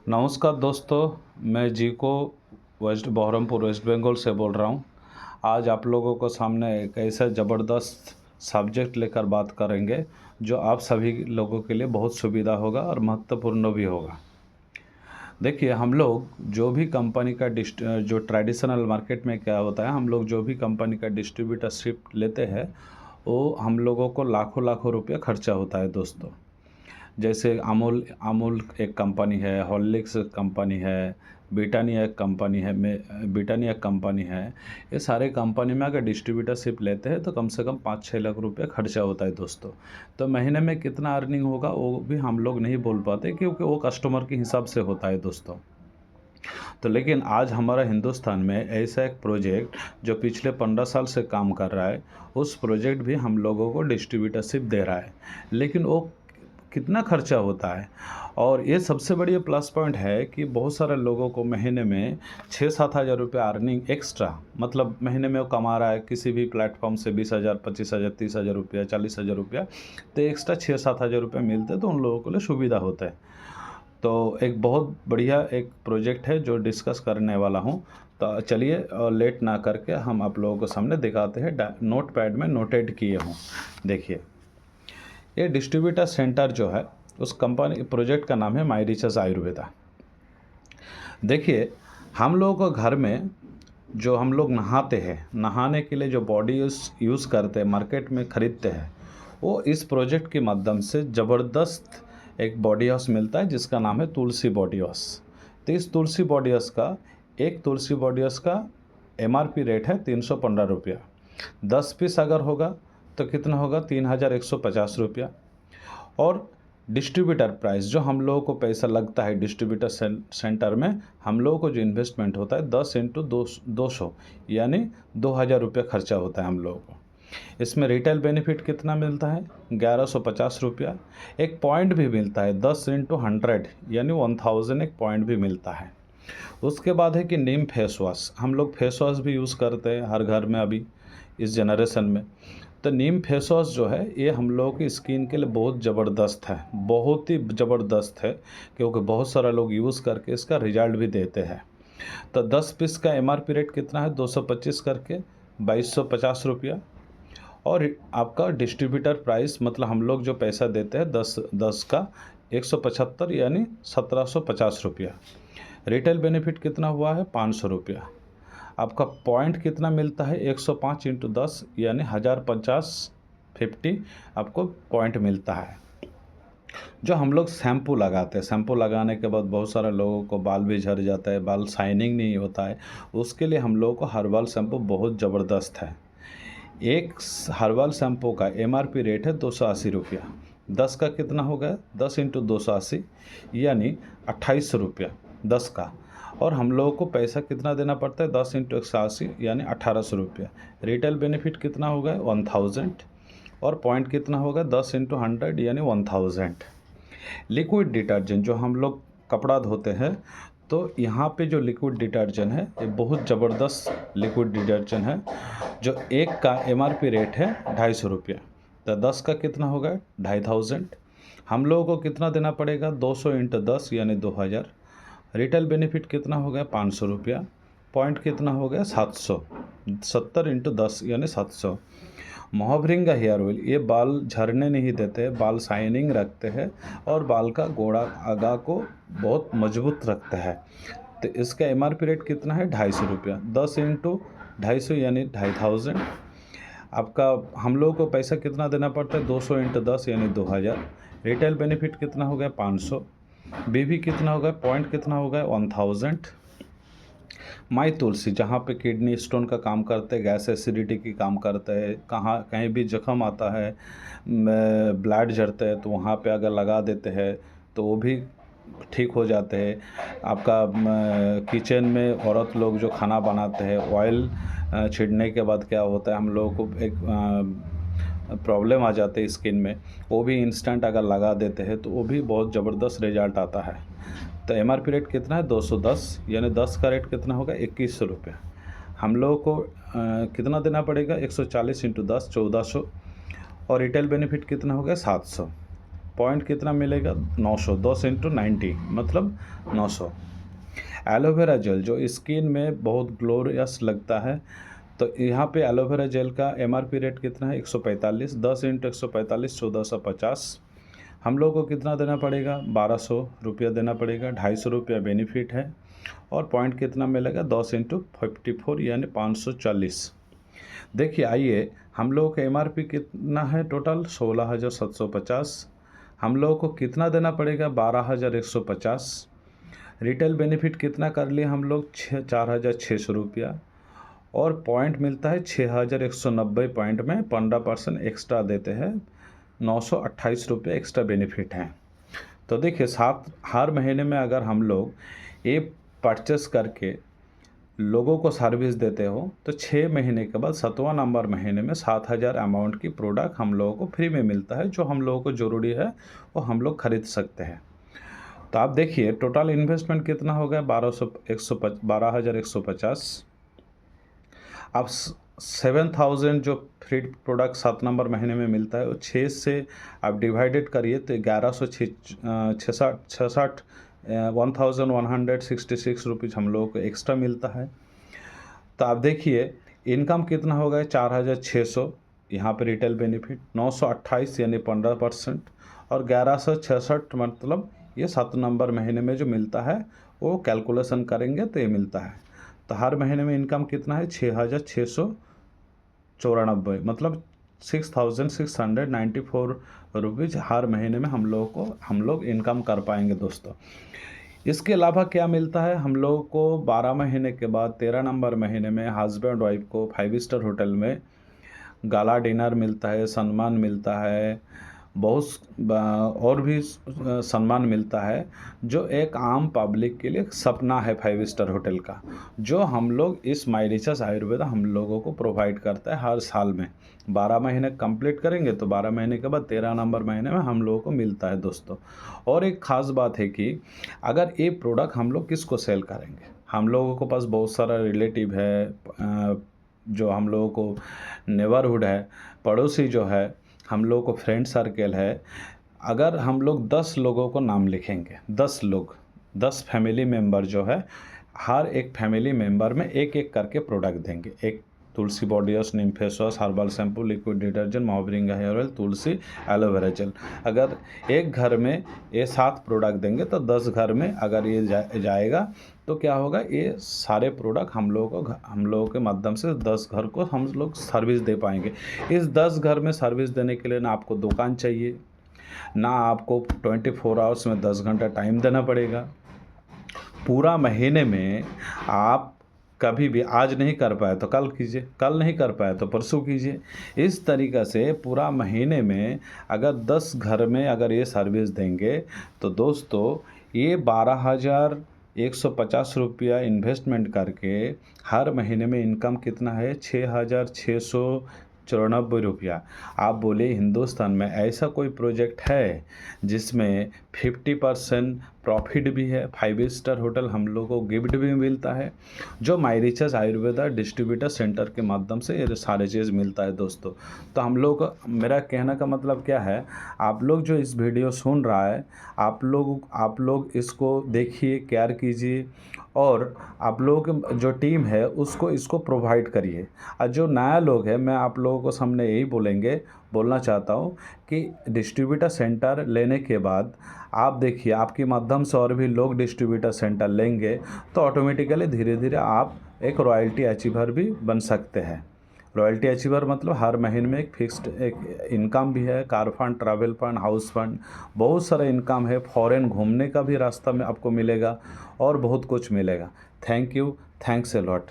नमस्कार दोस्तों, मैं जी को बहरमपुर वेस्ट बंगाल से बोल रहा हूँ। आज आप लोगों को सामने एक ऐसा ज़बरदस्त सब्जेक्ट लेकर बात करेंगे जो आप सभी लोगों के लिए बहुत सुविधा होगा और महत्वपूर्ण भी होगा। देखिए, हम लोग जो भी कंपनी का जो ट्रेडिशनल मार्केट में क्या होता है, हम लोग जो भी कंपनी का डिस्ट्रीब्यूटरशिप लेते हैं वो हम लोगों को लाखों लाखों रुपया खर्चा होता है दोस्तों। जैसे अमूल अमूल एक कंपनी है, हॉर्लिक्स कंपनी है, ब्रिटानिया एक कंपनी है, ब्रिटानिया कंपनी है। ये सारे कंपनी में अगर डिस्ट्रीब्यूटरशिप लेते हैं तो कम से कम 5-6 लाख रुपया खर्चा होता है दोस्तों। तो महीने में कितना अर्निंग होगा वो भी हम लोग नहीं बोल पाते, क्योंकि वो कस्टमर के हिसाब से होता है दोस्तों। तो लेकिन आज हमारा हिंदुस्तान में ऐसा एक प्रोजेक्ट जो पिछले 15 साल से काम कर रहा है, उस प्रोजेक्ट भी हम लोगों को डिस्ट्रीब्यूटरशिप दे रहा है। लेकिन वो कितना खर्चा होता है, और ये सबसे बड़ी प्लस पॉइंट है कि बहुत सारे लोगों को महीने में 6-7 हज़ार रुपये अर्निंग एक्स्ट्रा, मतलब महीने में वो कमा रहा है किसी भी प्लेटफॉर्म से 20,000, 25,000, 30,000 रुपया, 40,000 रुपया, तो एक्स्ट्रा 6-7 हज़ार रुपये मिलते तो उन लोगों के लिए सुविधा होता है। तो एक बहुत बढ़िया एक प्रोजेक्ट है जो डिस्कस करने वाला हूँ। तो चलिए लेट ना करके हम आप लोगों को सामने दिखाते हैं। नोट पैड में नोटेड किए हूँ। देखिए, ये डिस्ट्रीब्यूटर सेंटर जो है उस कंपनी प्रोजेक्ट का नाम है माई रिचेस आयुर्वेदा। देखिए, हम लोगों को घर में जो हम लोग नहाते हैं, नहाने के लिए जो बॉडी यूज़ करते हैं, मार्केट में ख़रीदते हैं, वो इस प्रोजेक्ट के माध्यम से ज़बरदस्त एक बॉडी वॉश मिलता है जिसका नाम है तुलसी बॉडी वॉश। तो इस तुलसी बॉडी वॉश का, एक तुलसी बॉडी वॉश का MRP रेट है 315 रुपया। 10 पीस अगर होगा तो कितना होगा, 3,150 रुपया। और डिस्ट्रीब्यूटर प्राइस जो हम लोगों को पैसा लगता है डिस्ट्रीब्यूटर सेंटर में, हम लोगों को जो इन्वेस्टमेंट होता है 10 इंटू 200 यानी 2,000 रुपया खर्चा होता है हम लोगों को। इसमें रिटेल बेनिफिट कितना मिलता है, 1150 रुपया। एक पॉइंट भी मिलता है 10 इंटू 100 यानी 1000 एक पॉइंट भी मिलता है। उसके बाद है कि नीम फेस वॉश, हम लोग फेस वॉश भी यूज़ करते हैं हर घर में अभी इस जनरेशन में। तो नीम फेस वॉश जो है ये हम लोगों की स्किन के लिए बहुत ज़बरदस्त है, बहुत ही ज़बरदस्त है, क्योंकि बहुत सारा लोग यूज़ करके इसका रिजल्ट भी देते हैं। तो 10 पीस का MRP रेट कितना है, 225 करके 2250 रुपया। और आपका डिस्ट्रीब्यूटर प्राइस, मतलब हम लोग जो पैसा देते हैं 10 का 175 यानी 1750 रुपया। रिटेल बेनिफिट कितना हुआ है, 500 रुपया। आपका पॉइंट कितना मिलता है, 105 इंटू 10 यानी 1050 आपको पॉइंट मिलता है। जो हम लोग शैम्पू लगाते हैं, शैम्पू लगाने के बाद बहुत सारे लोगों को बाल भी झड़ जाता है, बाल शाइनिंग नहीं होता है, उसके लिए हम लोगों को हर्बल शैम्पू बहुत ज़बरदस्त है। एक हर्बल शैम्पू का MRP रेट है 280 रुपया। 10 का कितना हो गया, 10 इंटू 280 यानी 2800 रुपया 10 का। और हम लोगों को पैसा कितना देना पड़ता है, 10 इंटू 180 यानी 1800 रुपया। रिटेल बेनिफिट कितना हो गया, 1000। और पॉइंट कितना होगा, 10 इंटू 100 यानी 1000। लिक्विड डिटर्जेंट जो हम लोग कपड़ा धोते हैं, तो यहाँ पे जो लिक्विड डिटर्जेंट है ये बहुत ज़बरदस्त लिक्विड डिटर्जेंट है, जो एक का MRP रेट है 250 रुपया। तो 10 का कितना होगा, 2500। हम लोगों को कितना देना पड़ेगा, 200 इंटू 10 यानी 2000। रिटेल बेनिफिट कितना हो गया, 500 रुपया। पॉइंट कितना हो गया, 700। 70 इंटू 10 यानी 700। मोहब्रिंगा हेयर ऑयल, ये बाल झड़ने नहीं देते, बाल शाइनिंग रखते हैं और बाल का गोड़ा आगा को बहुत मजबूत रखता है। तो इसका MRP रेट कितना है, 250 रुपया। 10 इंटू 250 यानी 2500। आपका हम लोगों को पैसा कितना देना पड़ता है, 200 इंटू 10 यानी 2000। रिटेल बेनिफिट कितना हो गया, 500। BB कितना होगा, पॉइंट कितना होगा, 1000। माई तुलसी जहाँ पे किडनी स्टोन का काम करते हैं, गैस एसिडिटी की काम करते हैं, कहाँ कहीं भी जख्म आता है, ब्लड झड़ते हैं, तो वहाँ पे अगर लगा देते हैं तो वो भी ठीक हो जाते हैं। आपका किचन में औरत लोग जो खाना बनाते हैं, ऑयल छिड़ने के बाद क्या होता है, हम लोगों को एक प्रॉब्लम आ जाते हैं स्किन में, वो भी इंस्टेंट अगर लगा देते हैं तो वो भी बहुत ज़बरदस्त रिजल्ट आता है। तो MRP रेट कितना है, 210 यानी 10 का रेट कितना होगा, 2100 रुपये। हम लोगों को कितना देना पड़ेगा, 140 इंटू 10 1400। और रिटेल बेनिफिट कितना हो गया, 700। पॉइंट कितना मिलेगा 900, 10 इंटू 90 मतलब 900। एलोवेरा जेल जो स्किन में बहुत ग्लोरियस लगता है, तो यहाँ पे एलोवेरा जेल का MRP रेट कितना है 145, 10 इंटू 145 1450। हम लोग को कितना देना पड़ेगा 1200 रुपया देना पड़ेगा, 250 रुपया बेनिफिट है और पॉइंट कितना मिलेगा 10 इंटू 54 यानी 540। देखिए आइए हम लोगों का MRP कितना है टोटल 16,750, हम लोगों को कितना देना पड़ेगा 12,150। रिटेल बेनिफिट कितना कर लिए हम लोग 4,600 रुपया और पॉइंट मिलता है 6,190 पॉइंट में 15% एक्स्ट्रा देते हैं, 928 रुपये एक्स्ट्रा बेनिफिट हैं। तो देखिए हर महीने में अगर हम लोग ये परचेस करके लोगों को सर्विस देते हो तो 6 महीने के बाद 7वां नंबर महीने में 7,000 अमाउंट की प्रोडक्ट हम लोगों को फ्री में मिलता है, जो हम लोगों को ज़रूरी है वो हम लोग खरीद सकते हैं। तो आप देखिए टोटल इन्वेस्टमेंट कितना हो गया 12,150। अब 7,000 जो फ्री प्रोडक्ट 7 नंबर महीने में मिलता है वो 6 से आप डिवाइडेड करिए तो 1166 रुपीज़ हम लोगों को एक्स्ट्रा मिलता है। तो आप देखिए इनकम कितना होगा 4,600, यहाँ पे रिटेल बेनिफिट 928 यानी 15% और 1166 मतलब ये 7 नंबर महीने में जो मिलता है वो कैलकुलेशन करेंगे तो ये मिलता है। तो हर महीने में इनकम कितना है 6,694 मतलब 6,694 रुपीज़ हर महीने में हम लोग इनकम कर पाएंगे दोस्तों। इसके अलावा क्या मिलता है हम लोगों को 12 महीने के बाद 13 नंबर महीने में हस्बैंड वाइफ को 5 स्टार होटल में गाला डिनर मिलता है, सम्मान मिलता है, बहुत और भी सम्मान मिलता है, जो एक आम पब्लिक के लिए सपना है 5 स्टार होटल का, जो हम लोग इस माई रिचर्स आयुर्वेदा हम लोगों को प्रोवाइड करता है हर साल में। 12 महीने कंप्लीट करेंगे तो 12 महीने के बाद 13 नंबर महीने में हम लोगों को मिलता है दोस्तों। और एक ख़ास बात है कि अगर ये प्रोडक्ट हम लोग किसको सेल करेंगे, हम लोगों को पास बहुत सारा रिलेटिव है, जो हम लोगों को नेबरहुड है, पड़ोसी जो है, हम लोगों को फ्रेंड सर्कल है। अगर हम लोग 10 लोगों को नाम लिखेंगे, 10 लोग, 10 फैमिली मेम्बर जो है, हर एक फैमिली मेम्बर में एक एक करके प्रोडक्ट देंगे। एक tulsi body wash, neem face wash, herbal shampoo, liquid detergent, moringa hair oil, tulsi, aloe vera gel. अगर एक घर में ये 7 प्रोडक्ट देंगे तो 10 घर में अगर ये जाएगा तो क्या होगा, ये सारे प्रोडक्ट हम लोगों के माध्यम से 10 घर को हम लोग सर्विस दे पाएंगे। इस 10 घर में सर्विस देने के लिए ना आपको दुकान चाहिए, ना आपको 24 आवर्स में 10 घंटा टाइम देना पड़ेगा। पूरा महीने में आप कभी भी आज नहीं कर पाए तो कल कीजिए, कल नहीं कर पाए तो परसों कीजिए। इस तरीक़ा से पूरा महीने में अगर 10 घर में अगर ये सर्विस देंगे तो दोस्तों ये 12,150 रुपया इन्वेस्टमेंट करके हर महीने में इनकम कितना है 6,694 रुपया। आप बोले हिंदुस्तान में ऐसा कोई प्रोजेक्ट है जिसमें 50% प्रॉफिट भी है, 5 स्टार होटल हम लोगों को गिफ्ट भी मिलता है, जो माई रिचर्स आयुर्वेदा डिस्ट्रीब्यूटर सेंटर के माध्यम से ये सारे चीज़ मिलता है दोस्तों। तो हम लोग मेरा कहने का मतलब क्या है, आप लोग जो इस वीडियो सुन रहा है, आप लोग इसको देखिए, केयर कीजिए और आप लोग जो टीम है उसको इसको प्रोवाइड करिए। और जो नया लोग है, मैं आप लोगों को सामने यही बोलना चाहता हूँ कि डिस्ट्रीब्यूटर सेंटर लेने के बाद आप देखिए आपके माध्यम से और भी लोग डिस्ट्रीब्यूटर सेंटर लेंगे तो ऑटोमेटिकली धीरे धीरे आप एक रॉयल्टी अचीवर भी बन सकते हैं। रॉयल्टी अचीवर मतलब हर महीने में एक फिक्स्ड एक इनकम भी है, car fund, travel fund, house fund, बहुत सारा इनकम है, फॉरेन घूमने का भी रास्ता में आपको मिलेगा और बहुत कुछ मिलेगा। Thank you, thanks a lot.